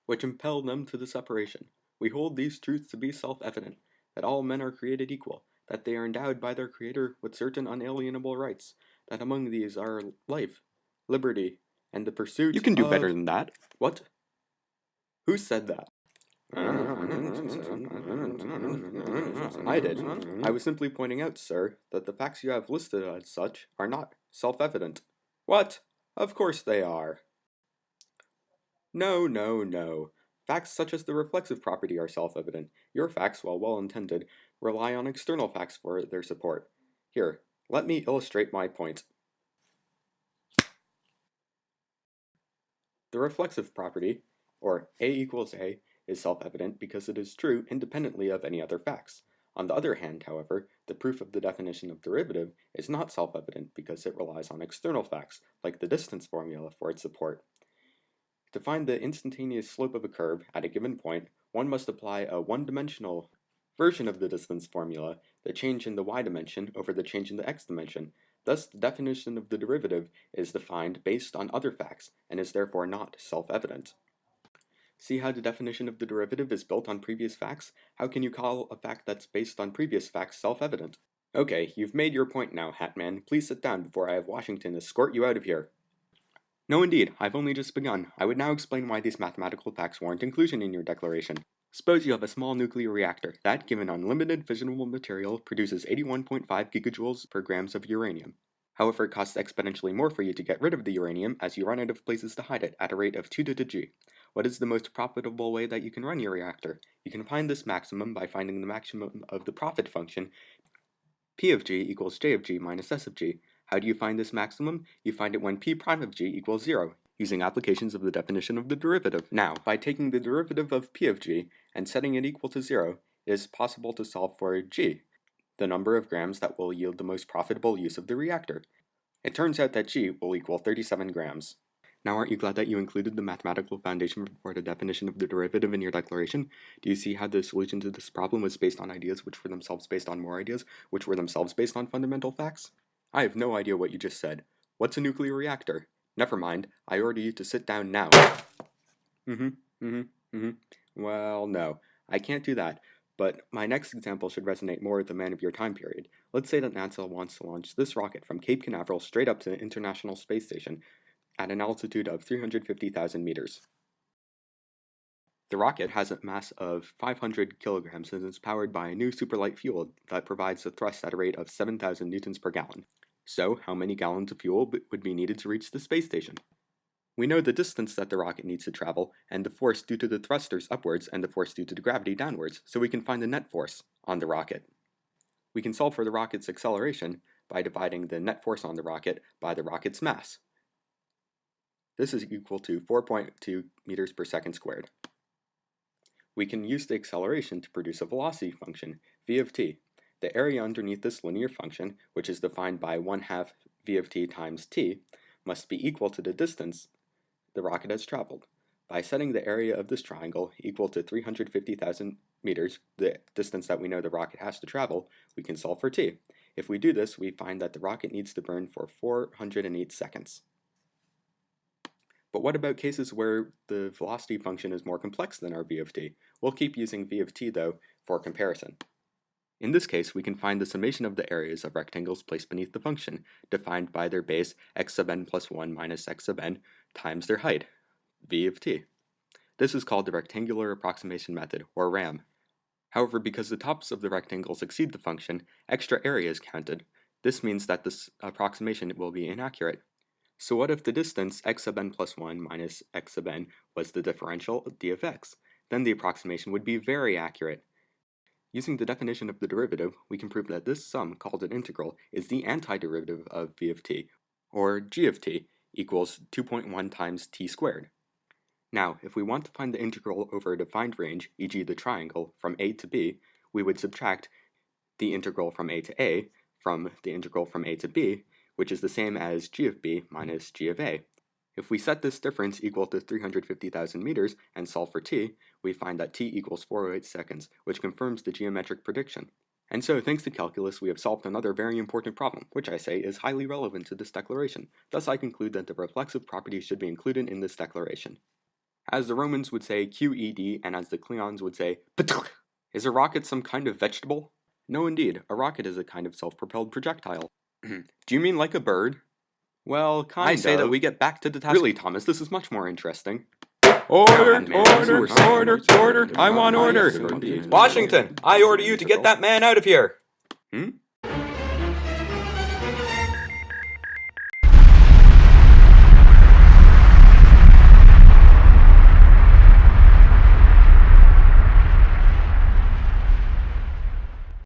which impel them to the separation. We hold these truths to be self-evident, that all men are created equal, that they are endowed by their Creator with certain unalienable rights, that among these are life, liberty, and the pursuit of... You can do better than that. What? Who said that? I did. I was simply pointing out, sir, that the facts you have listed as such are not self-evident. What? Of course they are. No. Facts such as the reflexive property are self-evident. Your facts, while well-intended, rely on external facts for their support. Here, let me illustrate my point. The reflexive property, or A equals A, is self-evident because it is true independently of any other facts. On the other hand, however, the proof of the definition of derivative is not self-evident because it relies on external facts, like the distance formula, for its support. To find the instantaneous slope of a curve at a given point, one must apply a one-dimensional version of the distance formula, the change in the y dimension over the change in the x dimension. Thus, the definition of the derivative is defined based on other facts, and is therefore not self-evident. See how the definition of the derivative is built on previous facts? How can you call a fact that's based on previous facts self-evident? Okay, you've made your point now, Hatman. Please sit down before I have Washington escort you out of here. No indeed, I've only just begun. I would now explain why these mathematical facts warrant inclusion in your declaration. Suppose you have a small nuclear reactor that, given unlimited fissionable material, produces 81.5 gigajoules per grams of uranium. However, it costs exponentially more for you to get rid of the uranium as you run out of places to hide it at a rate of 2 to the g. What is the most profitable way that you can run your reactor? You can find this maximum by finding the maximum of the profit function, P of g equals j of g minus s of g. How do you find this maximum? You find it when p prime of g equals 0, using applications of the definition of the derivative. Now, by taking the derivative of p of g and setting it equal to 0, it is possible to solve for g, the number of grams that will yield the most profitable use of the reactor. It turns out that g will equal 37 grams. Now, aren't you glad that you included the mathematical foundation for the definition of the derivative in your declaration? Do you see how the solution to this problem was based on ideas which were themselves based on more ideas, which were themselves based on fundamental facts? I have no idea what you just said. What's a nuclear reactor? Never mind, I order you to sit down now. Well, no, I can't do that, but my next example should resonate more with the man of your time period. Let's say that NASA wants to launch this rocket from Cape Canaveral straight up to the International Space Station at an altitude of 350,000 meters. The rocket has a mass of 500 kilograms and is powered by a new superlight fuel that provides a thrust at a rate of 7,000 newtons per gallon. So, how many gallons of fuel would be needed to reach the space station? We know the distance that the rocket needs to travel, and the force due to the thrusters upwards and the force due to the gravity downwards, so we can find the net force on the rocket. We can solve for the rocket's acceleration by dividing the net force on the rocket by the rocket's mass. This is equal to 4.2 meters per second squared. We can use the acceleration to produce a velocity function, v of t. The area underneath this linear function, which is defined by 1/2 v of t times t, must be equal to the distance the rocket has traveled. By setting the area of this triangle equal to 350,000 meters, the distance that we know the rocket has to travel, we can solve for t. If we do this, we find that the rocket needs to burn for 408 seconds. But what about cases where the velocity function is more complex than our v of t? We'll keep using v of t, though, for comparison. In this case, we can find the summation of the areas of rectangles placed beneath the function, defined by their base x sub n plus 1 minus x sub n times their height, v of t. This is called the rectangular approximation method, or RAM. However, because the tops of the rectangles exceed the function, extra area is counted. This means that this approximation will be inaccurate. So what if the distance x sub n plus 1 minus x sub n was the differential d of x? Then the approximation would be very accurate. Using the definition of the derivative, we can prove that this sum, called an integral, is the antiderivative of v of t, or g of t, equals 2.1 times t squared. Now, if we want to find the integral over a defined range, e.g. the triangle, from a to b, we would subtract the integral from a to a from the integral from a to b, which is the same as g of b minus g of a. If we set this difference equal to 350,000 meters and solve for t, we find that t equals 408 seconds, which confirms the geometric prediction. And so, thanks to calculus, we have solved another very important problem, which I say is highly relevant to this declaration. Thus, I conclude that the reflexive property should be included in this declaration. As the Romans would say QED, and as the Klingons would say Ptk. Is a rocket some kind of vegetable? No, indeed. A rocket is a kind of self-propelled projectile. Do you mean like a bird? Well, kind of. I say that we get back to the task. Really, Thomas, this is much more interesting. Order! I want order! Washington, I order you to get that man out of here!